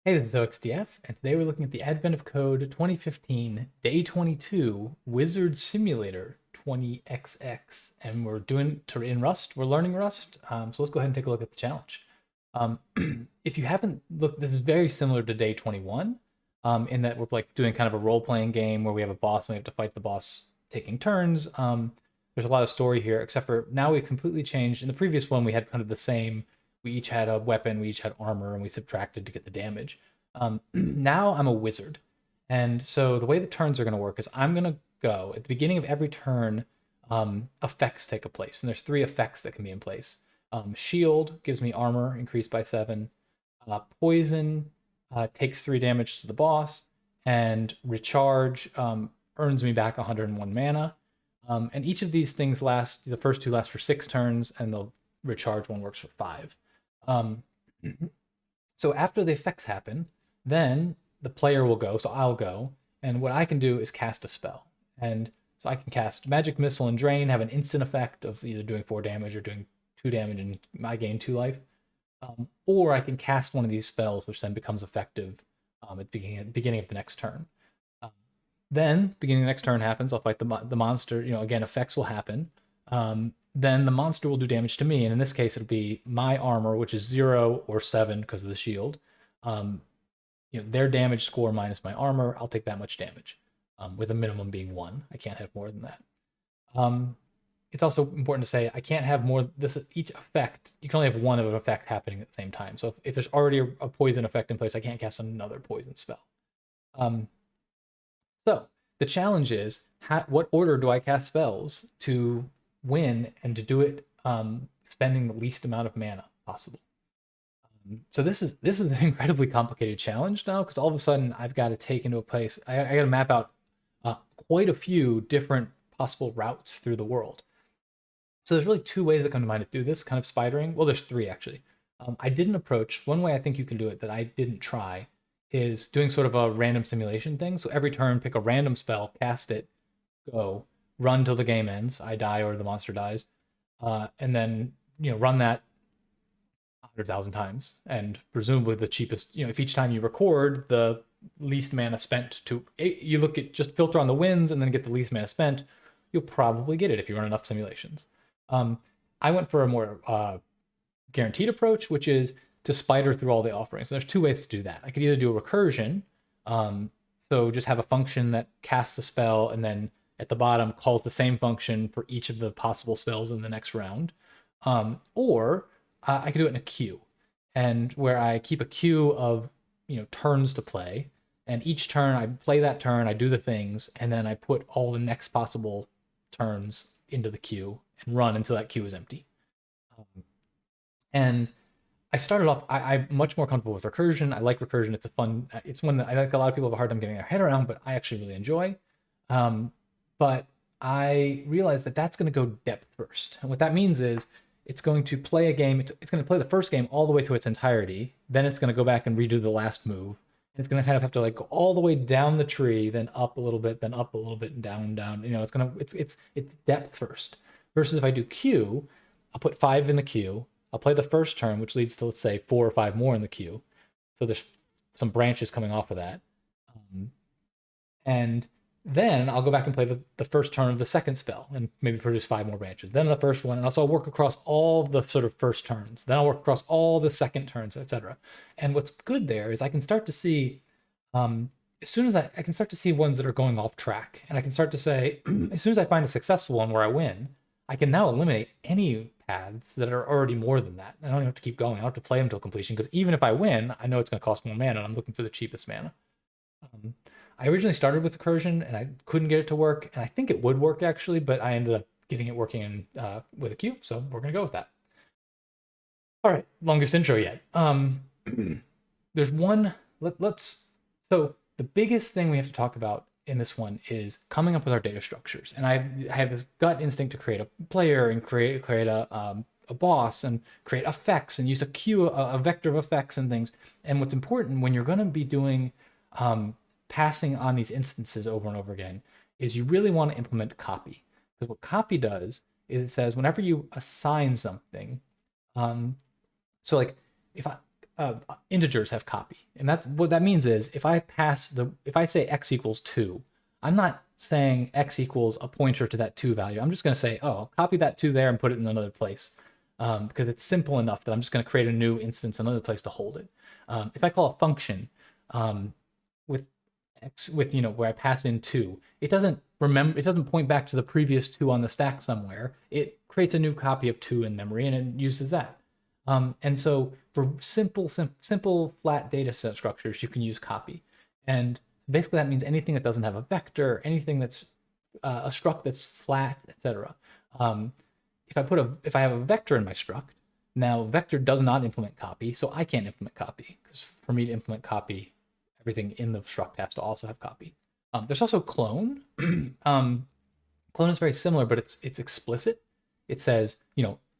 Hey, this is OXDF, and today we're looking at the Advent of Code 2015, Day 22, Wizard Simulator 20XX, and we're doing in Rust. We're learning Rust, so let's go ahead and take a look at the challenge. Um, if you haven't looked, this is very similar to Day 21, in that we're like doing kind of a role-playing game where we have a boss and we have to fight the boss taking turns. There's a lot of story here, except for now we've completely changed. In the previous one, we had kind of the same. We each had a weapon, we each had armor, and we subtracted to get the damage. Now I'm a wizard. And so the way the turns are going to work is I'm going to go at the beginning of every turn, effects take a place. And there's 3 effects that can be in place. Shield gives me armor increased by 7. Poison takes 3 damage to the boss. And recharge earns me back 101 mana. And each of these things last, the first 2 last for 6 turns, and the recharge one works for 5. So after the effects happen, then the player will go, so I'll go, and what I can do is cast a spell. And so I can cast Magic Missile and Drain, have an instant effect of either doing 4 damage or doing 2 damage, and I gain 2 life. Or I can cast one of these spells, which then becomes effective at the beginning of the next turn. Then, beginning of the next turn happens, I'll fight the monster, again, effects will happen. Then the monster will do damage to me, and in this case, it'll be my armor, which is 0 or 7 because of the shield. Their damage score minus my armor, I'll take that much damage, with a minimum being 1. I can't have more than that. It's also important to say I can't have more. Each effect, you can only have one of an effect happening at the same time. So if there's already a poison effect in place, I can't cast another poison spell. So the challenge is, what order do I cast spells to win and to do it spending the least amount of mana possible? So this is an incredibly complicated challenge now, because all of a sudden I've got to take into a place, I got to map out quite a few different possible routes through the world. So there's really 2 ways that come to mind to do this kind of spidering. Well, there's 3 actually. I didn't approach, one way I think you can do it that I didn't try is doing sort of a random simulation thing. So every turn, pick a random spell, cast it, go, run till the game ends. I die or the monster dies, and then run that 100,000 times. And presumably the cheapest. If each time you record the least mana spent you look at just filter on the wins and then get the least mana spent, you'll probably get it if you run enough simulations. I went for a more guaranteed approach, which is to spider through all the offerings. So there's 2 ways to do that. I could either do a recursion, so just have a function that casts a spell and then at the bottom calls the same function for each of the possible spells in the next round. Or I could do it in a queue, and where I keep a queue of turns to play, and each turn I play that turn, I do the things, and then I put all the next possible turns into the queue and run until that queue is empty. And I started off, I'm much more comfortable with recursion. I like recursion. It's one that I think a lot of people have a hard time getting their head around, but I actually really enjoy. But I realized that that's going to go depth first. And what that means is it's going to play a game, it's going to play the first game all the way to its entirety. Then it's going to go back and redo the last move. And it's going to kind of have to like go all the way down the tree, then up a little bit, then up a little bit, and down. It's depth first. Versus if I do queue, I'll put 5 in the queue. I'll play the first turn, which leads to, let's say, 4 or 5 more in the queue. So there's some branches coming off of that. And then I'll go back and play the first turn of the second spell and maybe produce 5 more branches. Then the first one, and also I'll work across all the sort of first turns. Then I'll work across all the second turns, etc. And what's good there is I can start to see, as soon as I can start to see ones that are going off track. And I can start to say, as soon as I find a successful one where I win, I can now eliminate any paths that are already more than that. I don't even have to keep going. I don't have to play them till completion, because even if I win, I know it's going to cost more mana, and I'm looking for the cheapest mana. I originally started with recursion, and I couldn't get it to work, and I think it would work actually, but I ended up getting it working with a queue, so we're going to go with that. All right, longest intro yet. There's one, so the biggest thing we have to talk about in this one is coming up with our data structures. And I have this gut instinct to create a player and create a boss and create effects and use a queue, a vector of effects and things. And what's important when you're going to be doing passing on these instances over and over again is you really want to implement copy. Because what copy does is it says whenever you assign something, so like if integers have copy, and that's what that means is if I say x equals 2, I'm not saying x equals a pointer to that 2 value. I'm just going to say, oh, I'll copy that 2 there and put it in another place, because it's simple enough that I'm just going to create a new instance, another place to hold it. If I call a function with x, with where I pass in 2, it doesn't point back to the previous 2 on the stack somewhere. It creates a new copy of 2 in memory and it uses that. And so for simple flat data set structures, you can use copy. And basically that means anything that doesn't have a vector, anything that's a struct that's flat, etc. If I have a vector in my struct, now vector does not implement copy, so I can't implement copy, because for me to implement copy, everything in the struct has to also have copy. There's also clone. Clone is very similar, but it's explicit. It says,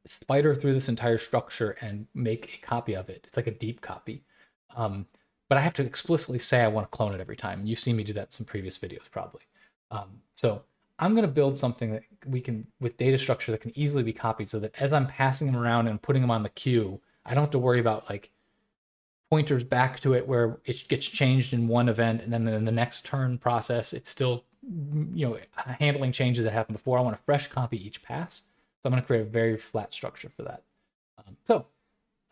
spider through this entire structure and make a copy of it. It's like a deep copy. But I have to explicitly say I want to clone it every time. And you've seen me do that in some previous videos probably. So I'm going to build something that we can, with data structure, that can easily be copied, so that as I'm passing them around and putting them on the queue, I don't have to worry about like pointers back to it where it gets changed in one event and then in the next turn process, it's still, handling changes that happened before. I want a fresh copy each pass. So I'm going to create a very flat structure for that. So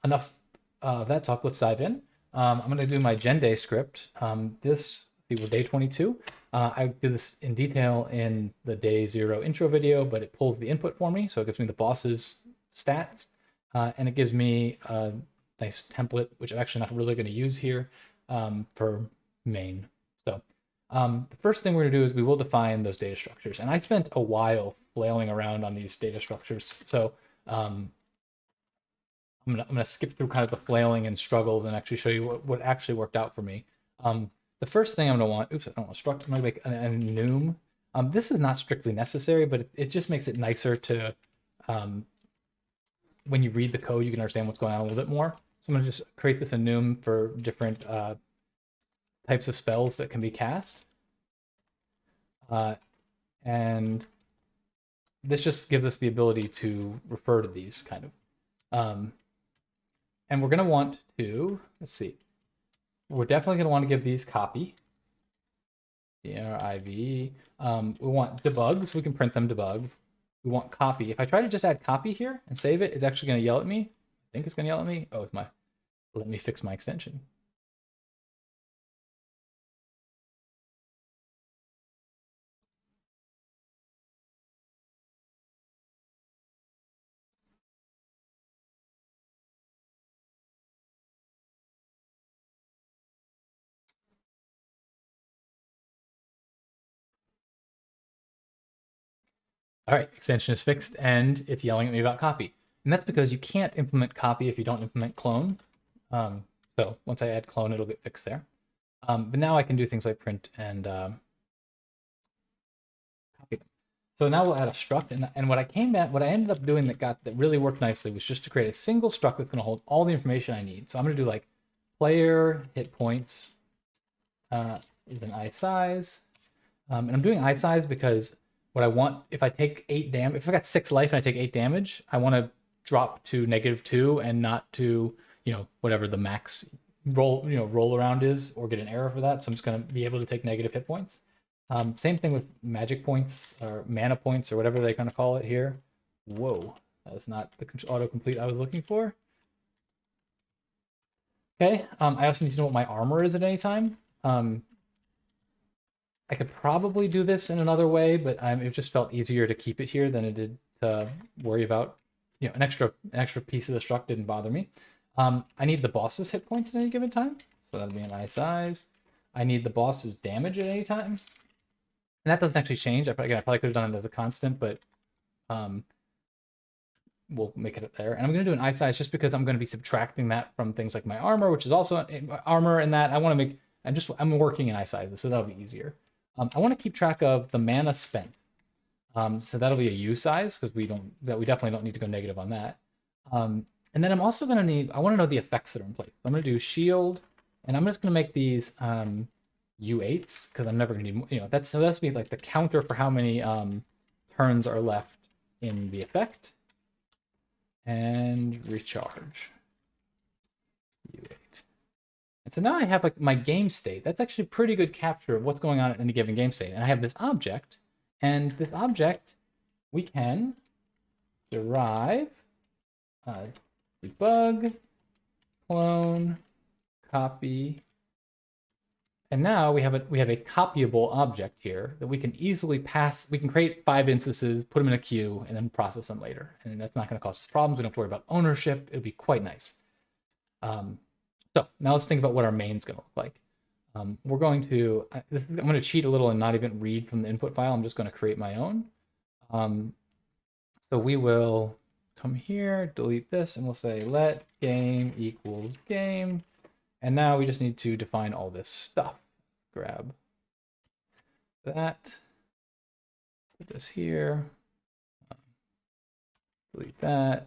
enough of that talk. Let's dive in. I'm going to do my GenDay script. We're day 22. I did this in detail in the day 0 intro video, but it pulls the input for me. So it gives me the boss's stats, and it gives me a nice template, which I'm actually not really going to use here for main. So the first thing we're going to do is we will define those data structures. And I spent a while flailing around on these data structures. So I'm gonna skip through kind of the flailing and struggles and actually show you what actually worked out for me. The first thing I'm gonna want, I don't want to struct, I'm gonna make an enum. This is not strictly necessary, but it just makes it nicer to, when you read the code, you can understand what's going on a little bit more. So I'm gonna just create this enum for different types of spells that can be cast. And this just gives us the ability to refer to these kind of. And we're going to want to, let's see, we're definitely going to want to give these copy. DRIV. We want debug, so we can print them debug. We want copy. If I try to just add copy here and save it, it's actually going to yell at me. I think it's going to yell at me. Oh, it's let me fix my extension. All right, extension is fixed and it's yelling at me about copy. And that's because you can't implement copy if you don't implement clone. So once I add clone, it'll get fixed there. But now I can do things like print and copy them. So now we'll add a struct, and what I ended up doing that really worked nicely was just to create a single struct that's going to hold all the information I need. So I'm going to do like player hit points with an isize, and I'm doing isize because what I want, if I take 8 damage, if I got 6 life and I take 8 damage, I want to drop to -2 and not to, whatever the max roll around is, or get an error for that. So I'm just going to be able to take negative hit points. Same thing with magic points or mana points or whatever they're going to call it here. Whoa, that was not the autocomplete I was looking for. Okay, I also need to know what my armor is at any time. I could probably do this in another way, but it just felt easier to keep it here than it did to worry about, an extra piece of the struct didn't bother me. I need the boss's hit points at any given time, so that'll be an isize. I need the boss's damage at any time, and that doesn't actually change. I probably could have done it as a constant, but we'll make it there. And I'm going to do an isize just because I'm going to be subtracting that from things like my armor, which is also armor, and that I want to make. I'm working in isize, so that'll be easier. I want to keep track of the mana spent. So that'll be a usize, because we definitely don't need to go negative on that. And then I'm also going to I want to know the effects that are in place. So I'm going to do shield, and I'm just going to make these U8s, because I'm never going to need, that's be like the counter for how many turns are left in the effect. And recharge. U8. And so now I have like my game state. That's actually a pretty good capture of what's going on in any given game state. And I have this object, and this object we can derive, debug, clone, copy, and now we have a copyable object here that we can easily pass. We can create 5 instances, put them in a queue, and then process them later. And that's not going to cause us problems. We don't have to worry about ownership. It'll be quite nice. So now let's think about what our main's going to look like. We're going to, I'm going to cheat a little and not even read from the input file. I'm just going to create my own. So we will come here, delete this, and we'll say let game equals game. And now we just need to define all this stuff. Grab that, put this here, delete that,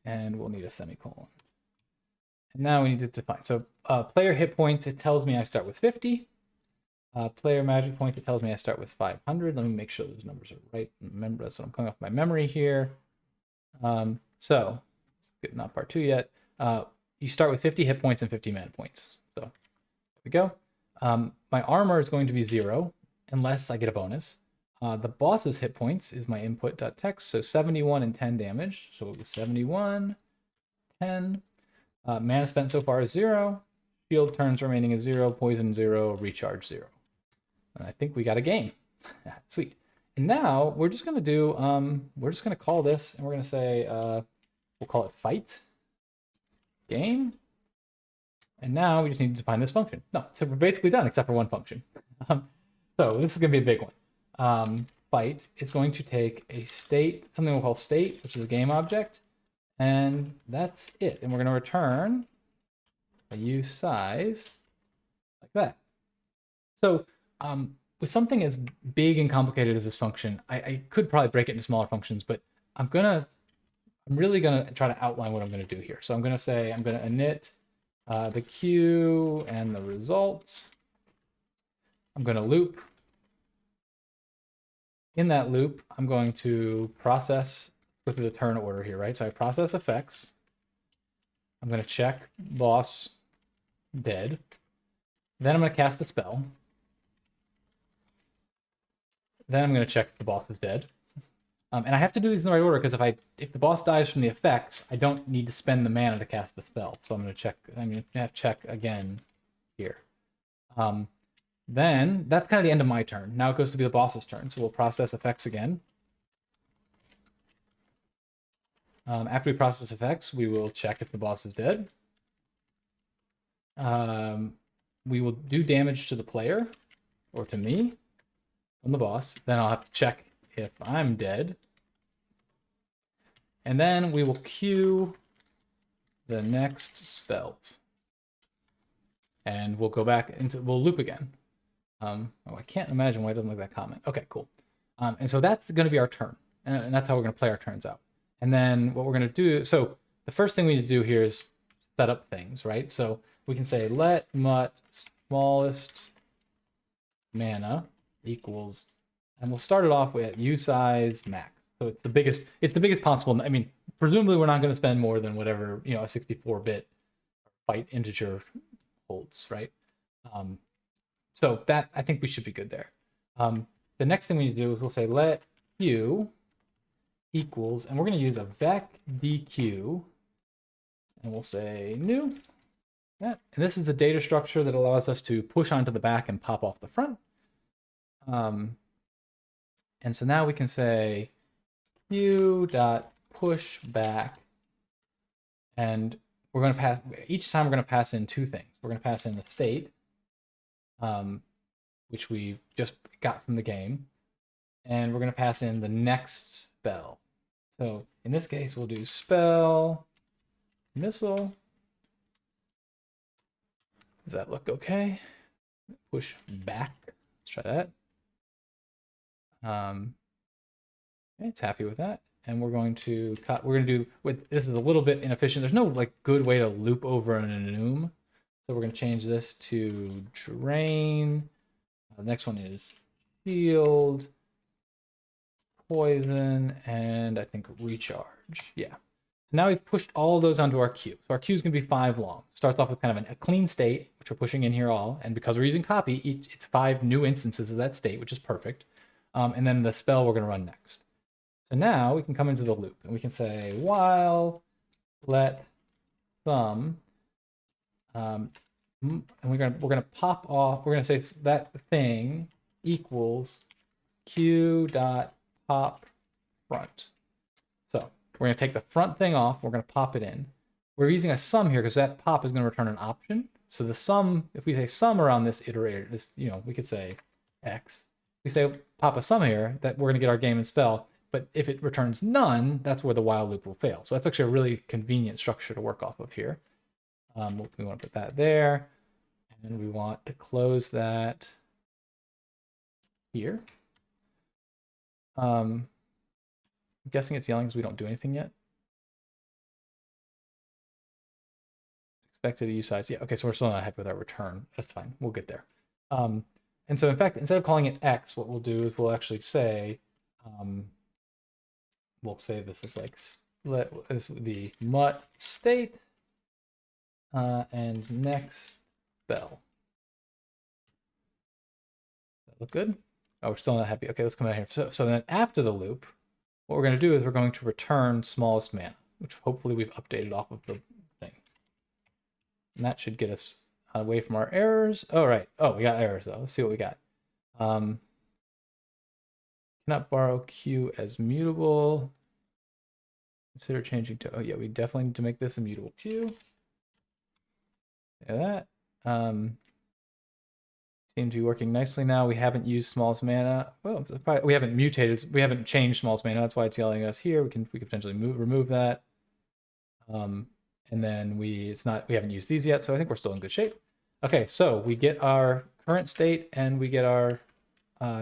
and we'll need a semicolon. And now we need to define. So player hit points, it tells me I start with 50. Player magic points, it tells me I start with 500. Let me make sure those numbers are right. Remember, that's what I'm coming off my memory here. So, not part 2 yet. You start with 50 hit points and 50 mana points. So, there we go. My armor is going to be 0, unless I get a bonus. The boss's hit points is my input.text, so 71 and 10 damage. So it was 71, 10. Mana spent so far is 0. Shield turns remaining is 0. Poison 0. Recharge 0. And I think we got a game. Sweet. And now we're just gonna do we're just gonna call this, and we're gonna say we'll call it fight game. And now we just need to define this function. No, so we're basically done except for one function. So this is gonna be a big one. Fight is going to take a state, something we'll call state, which is a game object, and that's it. And we're gonna return a usize like that. So with something as big and complicated as this function, I could probably break it into smaller functions, but I'm really gonna try to outline what I'm gonna do here. So I'm gonna say, I'm gonna init the queue and the results. I'm gonna loop. In that loop, I'm going to process with the turn order here, right? So I process effects. I'm gonna check boss dead. Then I'm gonna cast a spell. Then I'm going to check if the boss is dead. And I have to do these in the right order because if the boss dies from the effects, I don't need to spend the mana to cast the spell. So I'm going to check, I'm going to have to check again here. Then that's kind of the end of my turn. Now it goes to be the boss's turn. So we'll process effects again. After we process effects, we will check if the boss is dead. We will do damage to the player or to me. On the boss, then I'll have to check if I'm dead. And then we will queue the next spells. And we'll go back into, we'll loop again. Oh, I can't imagine why it doesn't like that comment. Okay, cool. And so that's going to be our turn. And that's how we're going to play our turns out. And then what we're going to do, so the first thing we need to do here is set up things, right? So we can say let mut smallest mana equals, and we'll start it off with usize max. So it's the biggest possible. I mean, presumably we're not going to spend more than whatever, you know, a 64-bit byte integer holds, right? So that, I think we should be good there. The next thing we need to do is we'll say let q equals, and we're going to use a VecDequeue, and we'll say new. Yeah. And this is a data structure that allows us to push onto the back and pop off the front. And so now we can say q.pushback, and we're going to pass, each time we're going to pass in 2 things. We're going to pass in the state, which we just got from the game, and we're going to pass in the next spell. So in this case, we'll do spell missile. Does that look okay? Push back. Let's try that. Okay, it's happy with that. And we're going to cut, we're going to do, this is a little bit inefficient. There's no like good way to loop over an enum. So we're going to change this to drain. The next one is shield, poison, and I think recharge. Yeah. So now we've pushed all of those onto our queue. So our queue is going to be 5 long. Starts off with kind of a clean state, which we're pushing in here all. And because we're using copy, it's 5 new instances of that state, which is perfect. And then the spell we're going to run next. So now we can come into the loop and we can say while let sum, and we're gonna pop off. We're gonna say it's that thing equals q dot pop front. So we're gonna take the front thing off. We're gonna pop it in. We're using a sum here because that pop is gonna return an option. So the sum, if we say sum around this iterator, this we could say x. We say pop a sum here that we're gonna get our game and spell. But if it returns none, that's where the while loop will fail. So that's actually a really convenient structure to work off of here. We want to put that there, and we want to close that here. I'm guessing it's yelling because we don't do anything yet. Expected to usize. Yeah, okay, so we're still not happy with our return. That's fine. We'll get there. And so in fact, instead of calling it x, what we'll do is we'll actually say, this is like, this would be mut state and next spell. Does that look good? Oh, we're still not happy. Okay, let's come out here. So then after the loop, what we're going to do is we're going to return smallest mana, which hopefully we've updated off of the thing. And that should get us away from our errors. Oh, right. Oh, we got errors though. Let's see what we got. Cannot borrow Q as mutable. Consider changing to, oh yeah, we definitely need to make this a mutable Q. Yeah, that. Seems to be working nicely now. We haven't used smallest mana. Well, we haven't mutated. We haven't changed smallest mana. That's why it's yelling at us here. We can potentially remove that. And then we haven't used these yet, so I think we're still in good shape. Okay, so we get our current state and we get our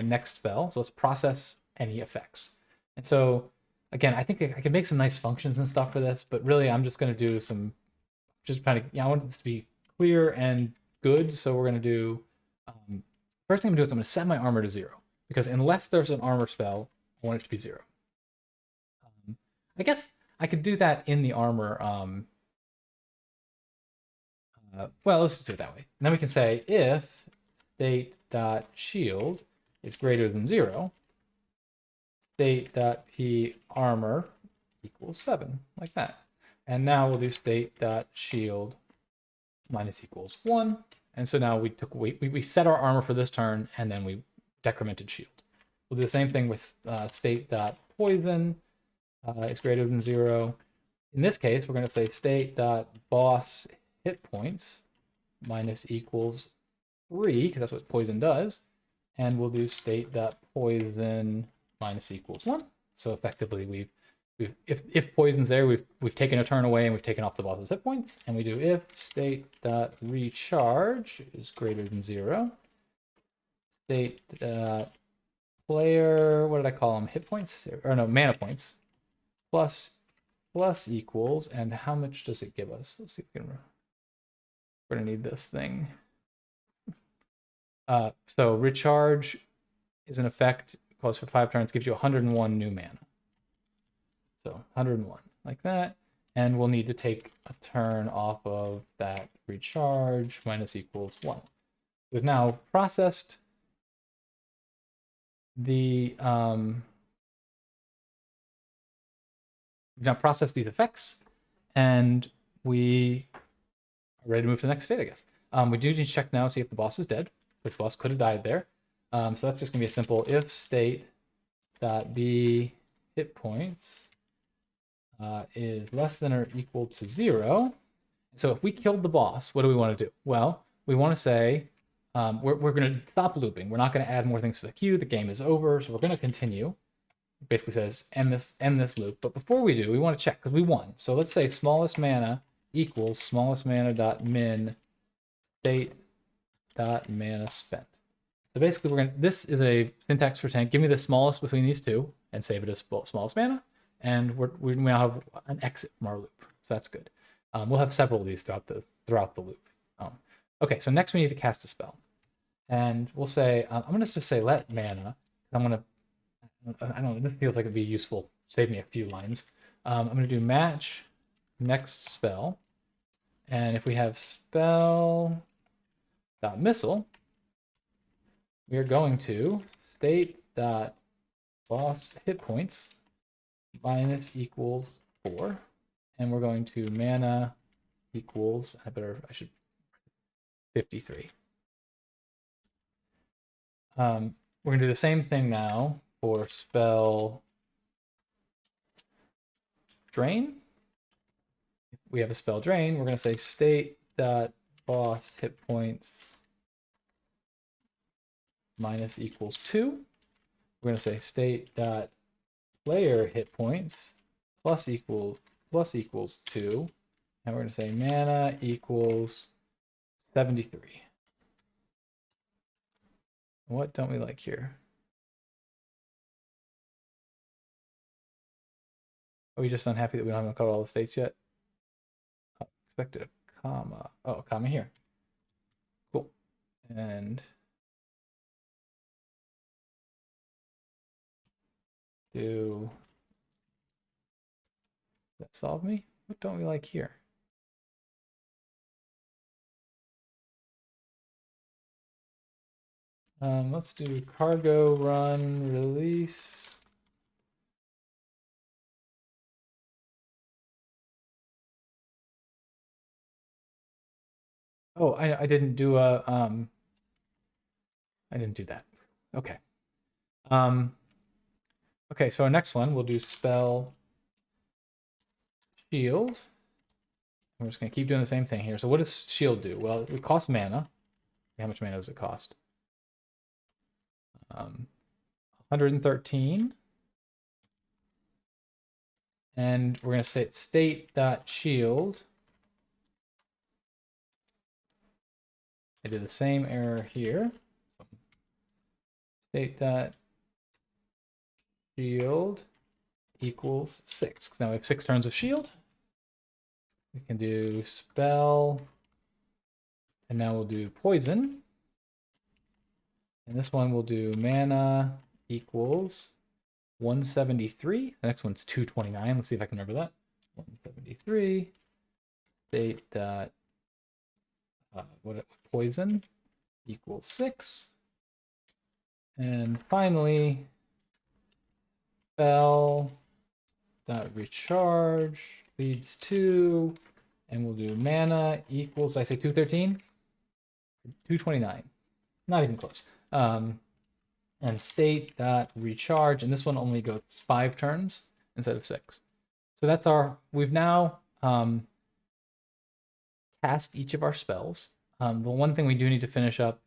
next spell. So let's process any effects. And so again, I think I can make some nice functions and stuff for this, but really I'm just going to do some, I want this to be clear and good. So we're going to do, first thing I'm going to do is I'm going to set my armor to 0, because unless there's an armor spell, I want it to be 0. I guess I could do that in the armor. Well, let's just do it that way. And then we can say if state.shield is greater than 0, state.p armor equals 7, like that. And now we'll do state.shield minus equals 1. And so now we set our armor for this turn, and then we decremented shield. We'll do the same thing with state.poison is greater than 0. In this case, we're going to say state.boss hit points minus equals 3, because that's what poison does. And we'll do state.poison minus equals 1. So effectively, if poison's there, we've taken a turn away and we've taken off the boss's hit points. And we do if state.recharge is greater than 0. State.player, what did I call them? Hit points? Or no, mana points. Plus equals, and how much does it give us? Let's see if we can. We're gonna need this thing. So recharge is an effect, calls for 5 turns, gives you 101 new mana. So 101, like that. And we'll need to take a turn off of that recharge minus equals 1. We've now processed the these effects, and we are ready to move to the next state, I guess. We do need to check now, see if the boss is dead. This boss could have died there. So that's just gonna be a simple if state.b hit points is less than or equal to 0. So if we killed the boss, what do we want to do? Well, we want to say we're going to stop looping. We're not going to add more things to the queue. The game is over, so we're going to continue. It basically says end this loop. But before we do, we want to check because we won. So let's say smallest mana equals smallest mana dot min state dot mana spent. So basically, this is a syntax for saying give me the smallest between these two and save it as smallest mana. And we now have an exit from our loop, so that's good. We'll have several of these throughout the loop. Okay, so next we need to cast a spell, and we'll say I'm gonna just say let mana. I don't know. This feels like it'd be useful. Save me a few lines. I'm gonna do match next spell. And if we have spell.missile, we are going to state.boss hit points minus equals 4. And we're going to mana equals, I should 53. We're going to do the same thing now for spell drain. If we have a spell drain, we're going to say state.boss hit points minus equals 2. We're going to say state.player hit points plus equals 2. And we're going to say mana equals 73. What don't we like here? Are we just unhappy that we don't have covered all the states yet? Oh, expected a comma. Oh, a comma here. Cool. And does that solve me? What don't we like here? Let's do cargo run release. Oh, I didn't do a I didn't do that. Okay. Okay, so our next one we'll do spell shield. We're just gonna keep doing the same thing here. So what does shield do? Well, it costs mana. How much mana does it cost? 113. And we're going to say state.shield. I did the same error here. So state.shield equals 6. Because now we have 6 turns of shield. We can do spell. And now we'll do poison. And this one will do mana equals 173. The next one's 229. Let's see if I can remember that. 173. State dot poison equals 6. And finally, spell dot recharge leads to, and we'll do mana equals, did I say 213? 229. Not even close. And state dot recharge, and this one only goes 5 turns instead of 6. So that's we've now cast each of our spells. The one thing we do need to finish up,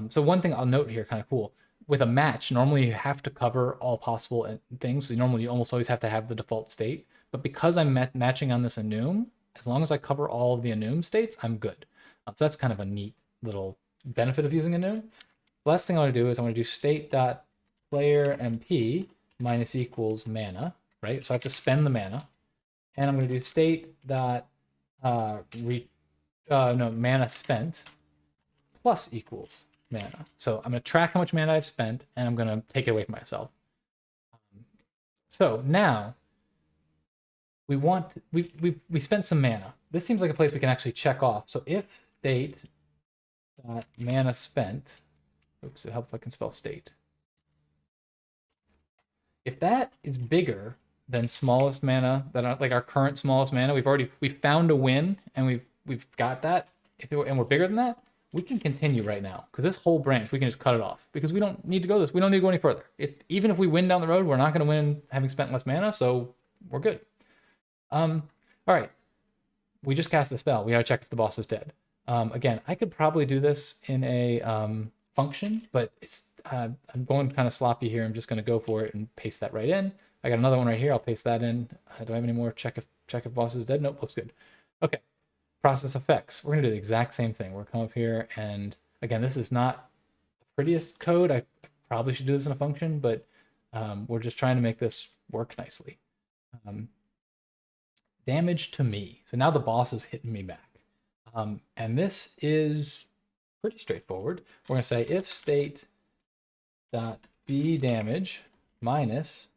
so one thing I'll note here, kind of cool, with a match, normally you have to cover all possible things. So normally you almost always have to have the default state, but because I'm matching on this enum, as long as I cover all of the enum states, I'm good. So that's kind of a neat little benefit of using enum. Last thing I want to do is I want to do state.player MP minus equals mana, right? So I have to spend the mana. And I'm going to do mana spent plus equals mana. So I'm going to track how much mana I've spent, and I'm going to take it away from myself. So now we spent some mana. This seems like a place we can actually check off. So if state.mana spent, oops, it helps if I can spell state. If that is bigger than smallest mana, like our current smallest mana, we've found a win and we've got that. And we're bigger than that, we can continue right now, because this whole branch we can just cut it off, because we don't need to go we don't need to go any further. Even if we win down the road, we're not going to win having spent less mana, so we're good. All right, we just cast the spell. We got to check if the boss is dead. Again, I could probably do this in a function, but I'm going kind of sloppy here. I'm just going to go for it and paste that right in. I got another one right here. I'll paste that in. Do I have any more? Check if boss is dead. Nope, looks good. Okay. Process effects. We're going to do the exact same thing. We're going to come up here, and again, this is not the prettiest code. I probably should do this in a function, but we're just trying to make this work nicely. Damage to me. So now the boss is hitting me back. And this is pretty straightforward. We're going to say if state.be damage minus,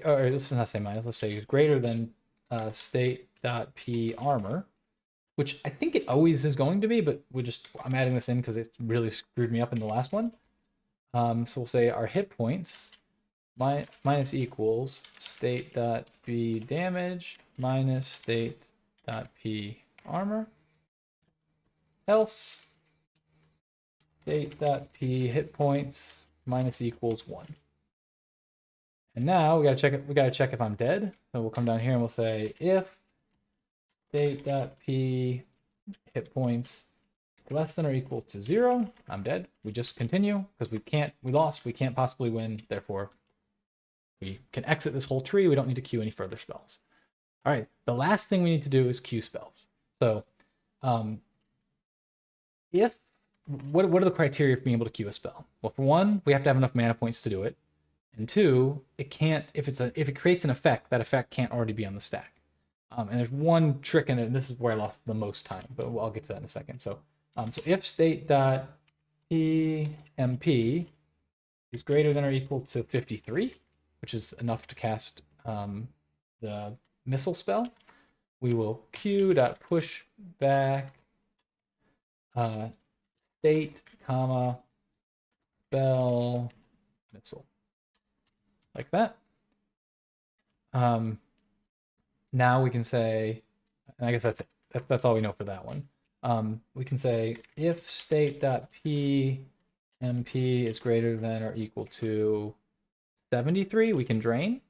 or let's not say minus, let's say is greater than state state.p armor, which I think it always is going to be, but I'm adding this in because it really screwed me up in the last one. So we'll say our hit points minus equals state.p damage minus state.p armor, else state.p hit points minus equals 1. And now we gotta check if I'm dead. So we'll come down here and we'll say if state.p hit points less than or equal to 0, I'm dead. We just continue because we lost, we can't possibly win, therefore we can exit this whole tree. We don't need to queue any further spells. All right, the last thing we need to do is queue spells. So what are the criteria for being able to queue a spell? Well, for one, we have to have enough mana points to do it. And two, it can't, if it creates an effect, that effect can't already be on the stack. And there's one trick in it, and this is where I lost the most time, but I'll get to that in a second. So if state.pmp is greater than or equal to 53, which is enough to cast the missile spell, we will queue.push back state, comma, spell, missile. Like that. Now we can say, and I guess that's it. That's all we know for that one. We can say if state.pmp is greater than or equal to 73, we can drain.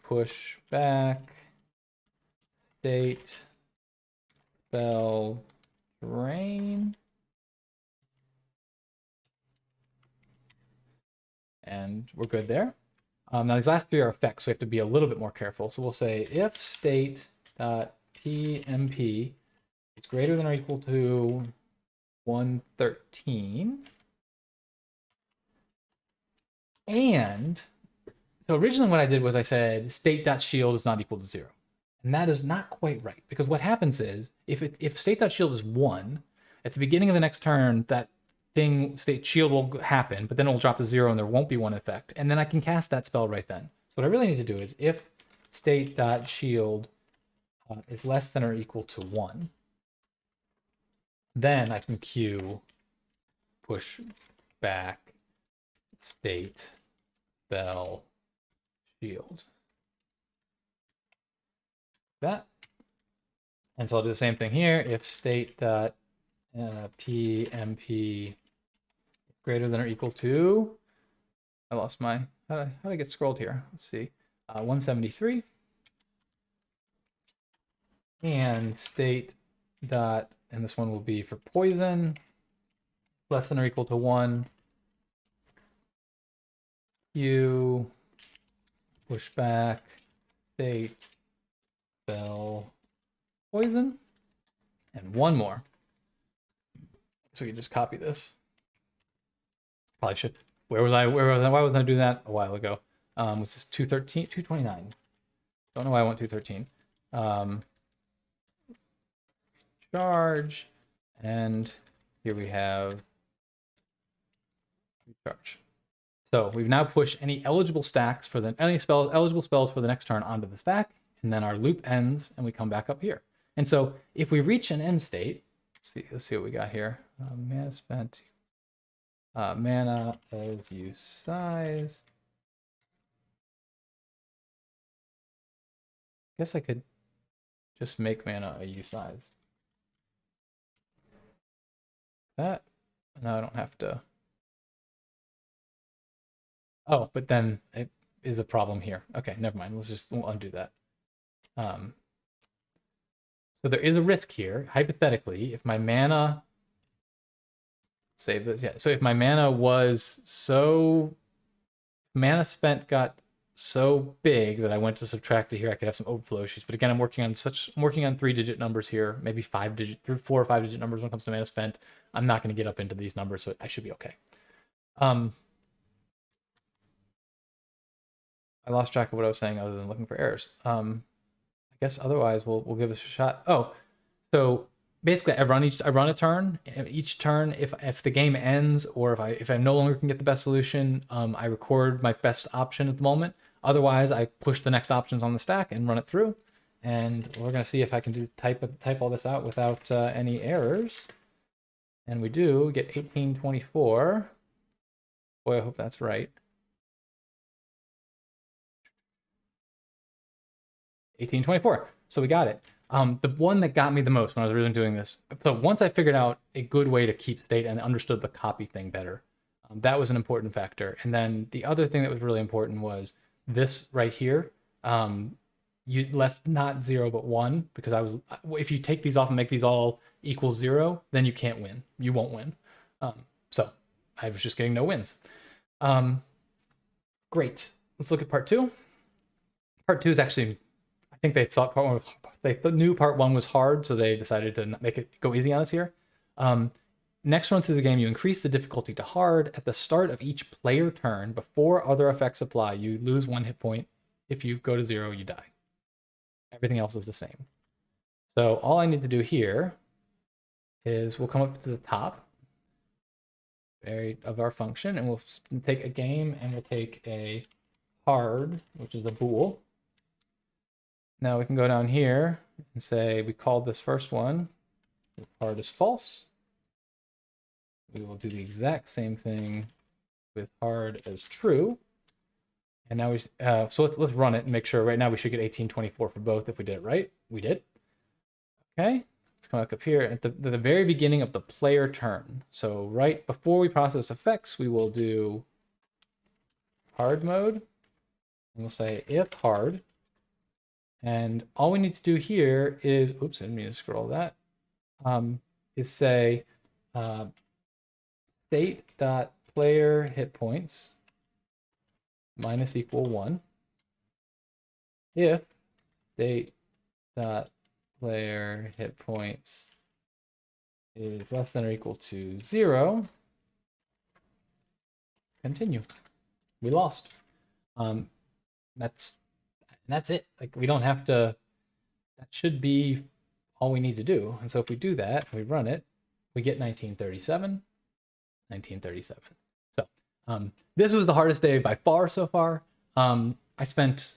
Push back state spell drain. And we're good there. Now these last three are effects, so we have to be a little bit more careful. So we'll say if state.pmp is greater than or equal to 113, and so originally what I did was I said state.shield is not equal to 0. And that is not quite right, because what happens is if state.shield is 1, at the beginning of the next turn, that thing state shield will happen, but then it will drop to 0 and there won't be one effect. And then I can cast that spell right then. So what I really need to do is if state.shield is less than or equal to 1, then I can queue push back state spell shield. That. And so I'll do the same thing here. If state.pmp greater than or equal to, I lost my, how did I get scrolled here? Let's see, 173. And state dot, and this one will be for poison, less than or equal to 1. You push back state spell poison, and one more. So you just copy this. Probably should. Why wasn't I doing that a while ago? Was this 213, 229? Don't know why I want 213. Charge, and here we have recharge. So we've now pushed any eligible stacks for eligible spells for the next turn onto the stack, and then our loop ends, and we come back up here. And so if we reach an end state, let's see what we got here. Mana spent. Mana as usize. Guess I could just make mana a usize. That. Now I don't have to. Oh, but then it is a problem here. Okay, never mind. We'll undo that. So there is a risk here. Hypothetically, if my mana, save this, yeah. So if my mana mana spent got so big that I went to subtract it here, I could have some overflow issues. But again, I'm working on 3-digit numbers here, maybe 4 or 5-digit numbers when it comes to mana spent. I'm not going to get up into these numbers, so I should be okay. I lost track of what I was saying other than looking for errors. I guess otherwise we'll give this a shot. Oh, so basically I run a turn. Each turn, if the game ends or if I no longer can get the best solution, I record my best option at the moment. Otherwise, I push the next options on the stack and run it through. And we're going to see if I can type all this out without any errors. And we do get 1824. Boy, I hope that's right. 1824. So we got it. The one that got me the most when I was really doing this, so once I figured out a good way to keep state and understood the copy thing better, that was an important factor. And then the other thing that was really important was this right here. Not 0 but 1, because if you take these off and make these all equal 0, then you can't win. You won't win. So I was just getting no wins. Great. Let's look at part 2. Part 2 is actually, I think they thought part 1 was, the new part 1 was hard, so they decided to make it go easy on us here. Next run through the game, you increase the difficulty to hard. At the start of each player turn, before other effects apply, you lose 1 hit point. If you go to 0, you die. Everything else is the same. So all I need to do here is we'll come up to the top of our function, and we'll take a game, and we'll take a hard, which is a bool. Now we can go down here and say we called this first one, hard is false. We will do the exact same thing with hard as true. And now so let's run it and make sure. Right now we should get 1824 for both if we did it right. We did. Okay, let's come back up here at the very beginning of the player turn. So right before we process effects, we will do hard mode. And we'll say if hard. And all we need to do here is, oops, I didn't mean to scroll that, is say state.player hit points minus equal 1 if state.player hit points is less than or equal to 0. Continue. We lost. That's it. Like, we don't have to, that should be all we need to do. And so if we do that, we run it, we get 1937. So this was the hardest day by far so far. I spent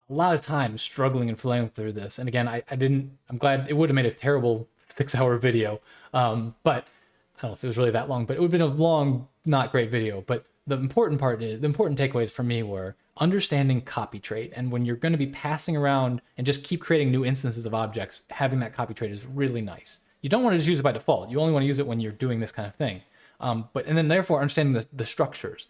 a lot of time struggling and flying through this. And again, I'm glad it would have made a terrible 6-hour video. But I don't know if it was really that long, but it would have been a long, not great video. But the important takeaways for me were understanding copy trait. And when you're going to be passing around and just keep creating new instances of objects, having that copy trait is really nice. You don't want to just use it by default. You only want to use it when you're doing this kind of thing. And then therefore understanding the structures.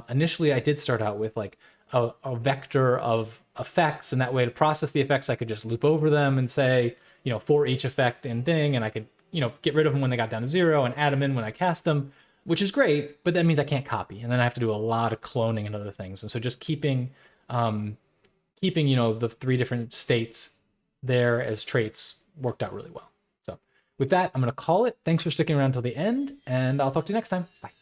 Initially, I did start out with like a vector of effects, and that way to process the effects, I could just loop over them and say, for each effect and thing, and I could, get rid of them when they got down to 0 and add them in when I cast them, which is great, but that means I can't copy, and then I have to do a lot of cloning and other things. And so just keeping the 3 different states there as traits worked out really well. So with that, I'm going to call it. Thanks for sticking around till the end, and I'll talk to you next time. Bye.